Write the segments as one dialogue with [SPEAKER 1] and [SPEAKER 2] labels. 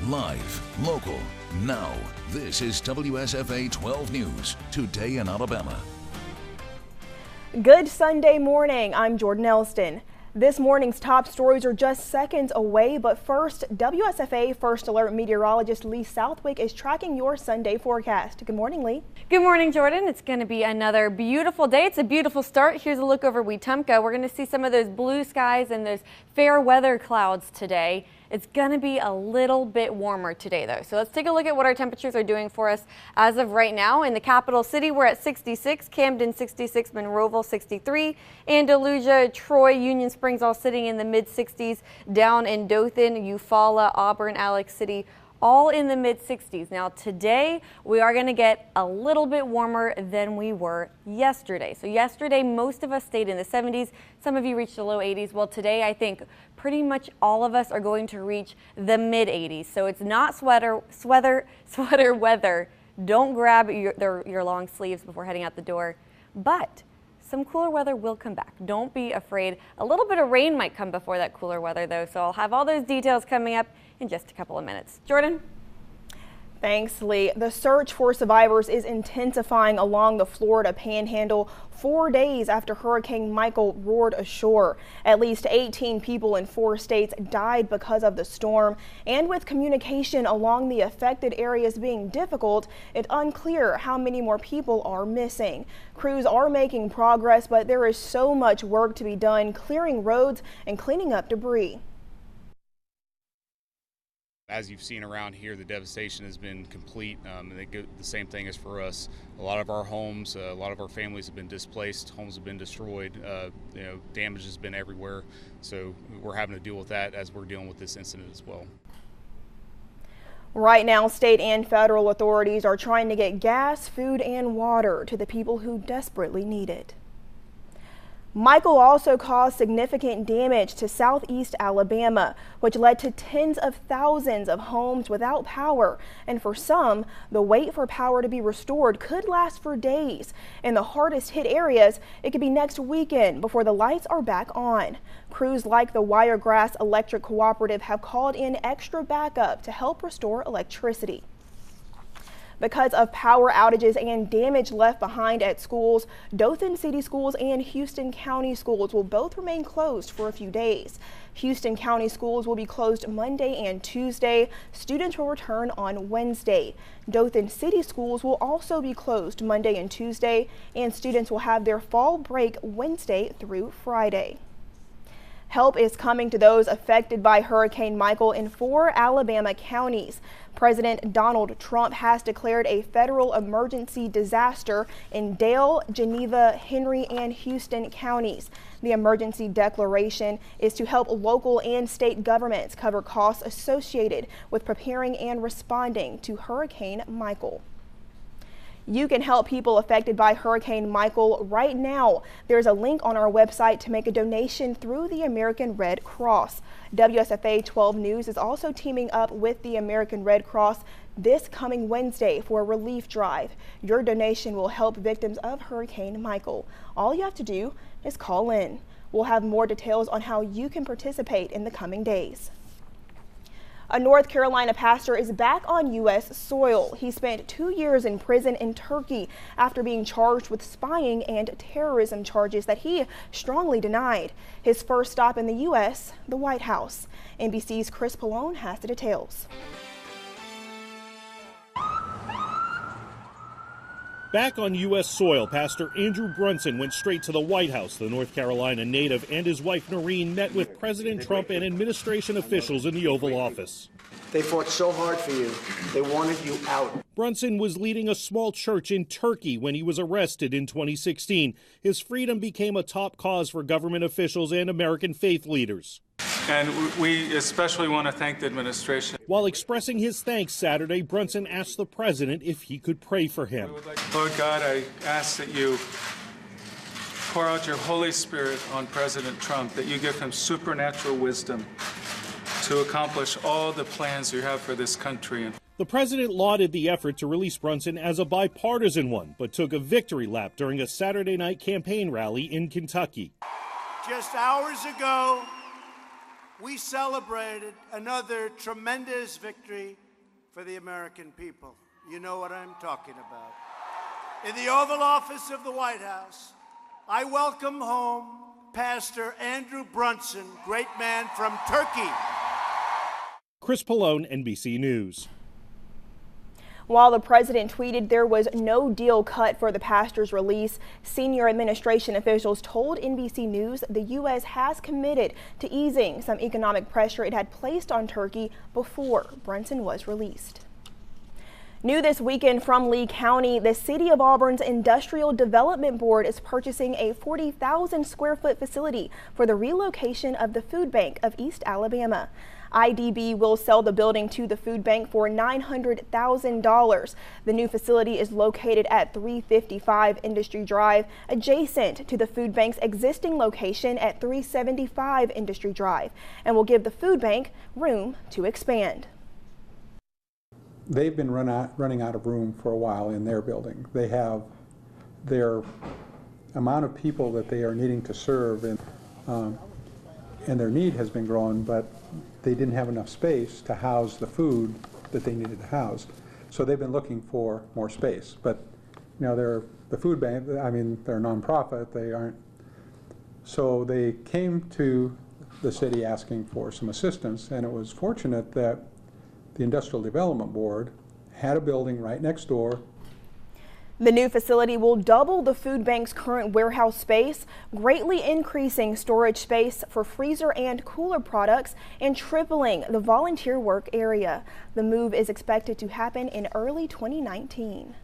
[SPEAKER 1] live, local. Now, this is WSFA 12 News, Today in Alabama.
[SPEAKER 2] Good Sunday morning. I'm Jordyn Elston. This morning's top stories are just seconds away, but first, WSFA First Alert meteorologist Lee Southwick is tracking your Sunday forecast. Good morning, Lee.
[SPEAKER 3] Good morning, Jordyn. It's going to be another beautiful day. It's a beautiful start. Here's a look over Wetumpka. We're going to see some of those blue skies and those fair weather clouds today. It's going to be a little bit warmer today, though. So let's take a look at what our temperatures are doing for us as of right now. In the capital city, we're at 66, Camden 66, Monroeville 63, Andalusia, Troy, Union Springs all sitting in the mid-60s. Down in Dothan, Eufaula, Auburn, Alex City, all in the mid-60s. Now today we are going to get a little bit warmer than we were yesterday. So yesterday most of us stayed in the 70s. Some of you reached the low 80s. Well, today I think pretty much all of us are going to reach the mid-80s. So it's not sweater weather. Don't grab your long sleeves before heading out the door. But some cooler weather will come back. Don't be afraid. A little bit of rain might come before that cooler weather, though. So I'll have all those details coming up in just a couple of minutes. Jordyn?
[SPEAKER 2] Thanks, Lee. The search for survivors is intensifying along the Florida Panhandle 4 days after Hurricane Michael roared ashore. At least 18 people in 4 states died because of the storm, and with communication along the affected areas being difficult, it's unclear how many more people are missing. Crews are making progress, but there is so much work to be done clearing roads and cleaning up debris.
[SPEAKER 4] As you've seen around here, the devastation has been complete. The same thing is for us. A lot of our homes, a lot of our families have been displaced. Homes have been destroyed. Damage has been everywhere. So we're having to deal with that as we're dealing with this incident as well.
[SPEAKER 2] Right now, state and federal authorities are trying to get gas, food, and water to the people who desperately need it. Michael also caused significant damage to southeast Alabama, which led to tens of thousands of homes without power. And for some, the wait for power to be restored could last for days. In the hardest hit areas, it could be next weekend before the lights are back on. Crews like the Wiregrass Electric Cooperative have called in extra backup to help restore electricity. Because of power outages and damage left behind at schools, Dothan City Schools and Houston County Schools will both remain closed for a few days. Houston County Schools will be closed Monday and Tuesday. Students will return on Wednesday. Dothan City Schools will also be closed Monday and Tuesday, and students will have their fall break Wednesday through Friday. Help is coming to those affected by Hurricane Michael in 4 Alabama counties. President Donald Trump has declared a federal emergency disaster in Dale, Geneva, Henry, and Houston counties. The emergency declaration is to help local and state governments cover costs associated with preparing and responding to Hurricane Michael. You can help people affected by Hurricane Michael right now. There's a link on our website to make a donation through the American Red Cross. WSFA 12 News is also teaming up with the American Red Cross this coming Wednesday for a relief drive. Your donation will help victims of Hurricane Michael. All you have to do is call in. We'll have more details on how you can participate in the coming days. A North Carolina pastor is back on U.S. soil. He spent 2 years in prison in Turkey after being charged with spying and terrorism charges that he strongly denied. His first stop in the U.S., the White House. NBC's Chris Pallone has the details.
[SPEAKER 5] Back on U.S. soil, Pastor Andrew Brunson went straight to the White House. The North Carolina native and his wife Noreen met with President Trump and administration officials in the Oval Office.
[SPEAKER 6] They fought so hard for you. They wanted you out.
[SPEAKER 5] Brunson was leading a small church in Turkey when he was arrested in 2016. His freedom became a top cause for government officials and American faith leaders.
[SPEAKER 7] And we especially want to thank the administration.
[SPEAKER 5] While expressing his thanks Saturday, Brunson asked the president if he could pray for him.
[SPEAKER 7] Lord God, I ask that you pour out your Holy Spirit on President Trump, that you give him supernatural wisdom to accomplish all the plans you have for this country.
[SPEAKER 5] The president lauded the effort to release Brunson as a bipartisan one, but took a victory lap during a Saturday night campaign rally in Kentucky.
[SPEAKER 8] Just hours ago,
[SPEAKER 6] we celebrated another tremendous victory for the American people. You know what I'm talking about. In the Oval Office of the White House, I welcome home Pastor Andrew Brunson, great man from Turkey.
[SPEAKER 5] Chris Pallone, NBC News.
[SPEAKER 2] While the president tweeted there was no deal cut for the pastor's release, senior administration officials told NBC News the U.S. has committed to easing some economic pressure it had placed on Turkey before Brunson was released. New this weekend from Lee County, the City of Auburn's Industrial Development Board is purchasing a 40,000 square foot facility for the relocation of the food bank of East Alabama. IDB will sell the building to the food bank for $900,000. The new facility is located at 355 Industry Drive, adjacent to the food bank's existing location at 375 Industry Drive, and will give the food bank room to expand.
[SPEAKER 8] They've been running out of room for a while in their building. They have their amount of people that they are needing to serve, and their need has been growing, but they didn't have enough space to house the food that they needed to house. So they've been looking for more space. But you know, they're the food bank, I mean, they're a nonprofit, they aren't. So they came to the city asking for some assistance, and it was fortunate that the Industrial Development Board had a building right next door.
[SPEAKER 2] The new facility will double the food bank's current warehouse space, greatly increasing storage space for freezer and cooler products and tripling the volunteer work area. The move is expected to happen in early 2019.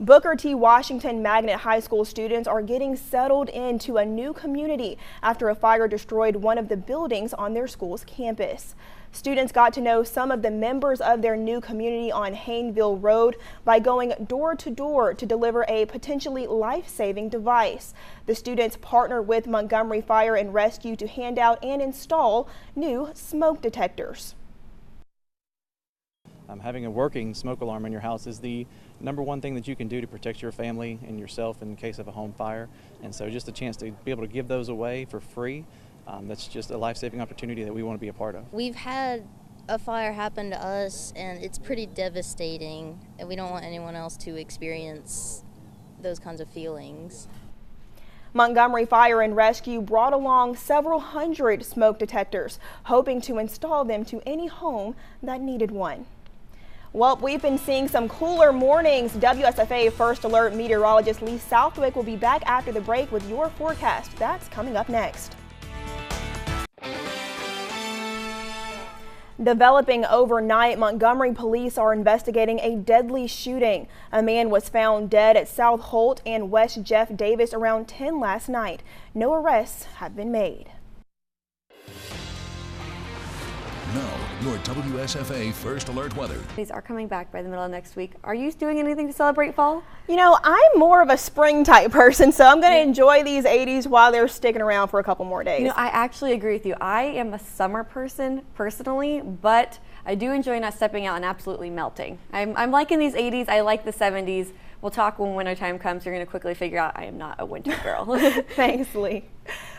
[SPEAKER 2] Booker T. Washington Magnet High School students are getting settled into a new community after a fire destroyed one of the buildings on their school's campus. Students got to know some of the members of their new community on Hayneville Road by going door to door to deliver a potentially life-saving device. The students partnered with Montgomery Fire and Rescue to hand out and install new smoke detectors.
[SPEAKER 9] Having a working smoke alarm in your house is the #1 thing that you can do to protect your family and yourself in case of a home fire. And so just a chance to be able to give those away for free, that's just a life-saving opportunity that we want to be a part of.
[SPEAKER 10] We've had a fire happen to us, and it's pretty devastating, and we don't want anyone else to experience those kinds of feelings.
[SPEAKER 2] Montgomery Fire and Rescue brought along several hundred smoke detectors, hoping to install them to any home that needed one. Well, we've been seeing some cooler mornings. WSFA First Alert meteorologist Lee Southwick will be back after the break with your forecast. That's coming up next. Developing overnight, Montgomery police are investigating a deadly shooting. A man was found dead at South Holt and West Jeff Davis around 10 last night. No arrests have been made.
[SPEAKER 1] Now, your WSFA First Alert weather.
[SPEAKER 3] These are coming back by the middle of next week. Are you doing anything to celebrate fall?
[SPEAKER 2] You know, I'm more of a spring type person, so I'm going to enjoy these 80s while they're sticking around for a couple more days.
[SPEAKER 3] You know, I actually agree with you. I am a summer person personally, but I do enjoy not stepping out and absolutely melting. I'm liking these 80s. I like the 70s. We'll talk when wintertime comes. You're going to quickly figure out I am not a winter girl.
[SPEAKER 2] Thanks, Lee.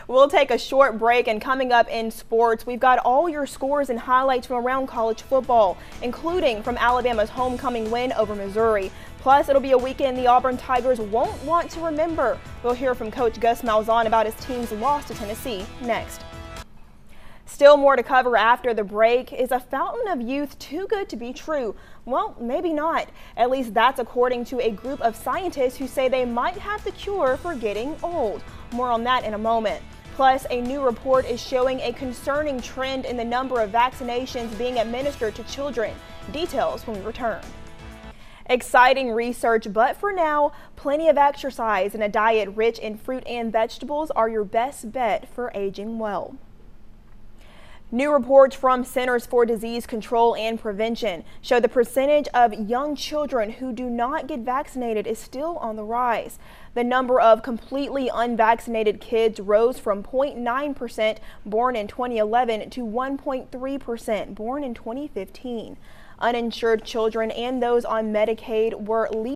[SPEAKER 2] We'll take a short break, and coming up in sports, we've got all your scores and highlights from around college football, including from Alabama's homecoming win over Missouri. Plus, it'll be a weekend the Auburn Tigers won't want to remember. We'll hear from Coach Gus Malzahn about his team's loss to Tennessee next. Still more to cover after the break. Is a fountain of youth too good to be true? Well, maybe not. At least that's according to a group of scientists who say they might have the cure for getting old. More on that in a moment. Plus, a new report is showing a concerning trend in the number of vaccinations being administered to children. Details when we return. Exciting research, but for now, plenty of exercise and a diet rich in fruit and vegetables are your best bet for aging well. New reports from Centers for Disease Control and Prevention show the percentage of young children who do not get vaccinated is still on the rise. The number of completely unvaccinated kids rose from 0.9% born in 2011 to 1.3% born in 2015. Uninsured children and those on Medicaid were leading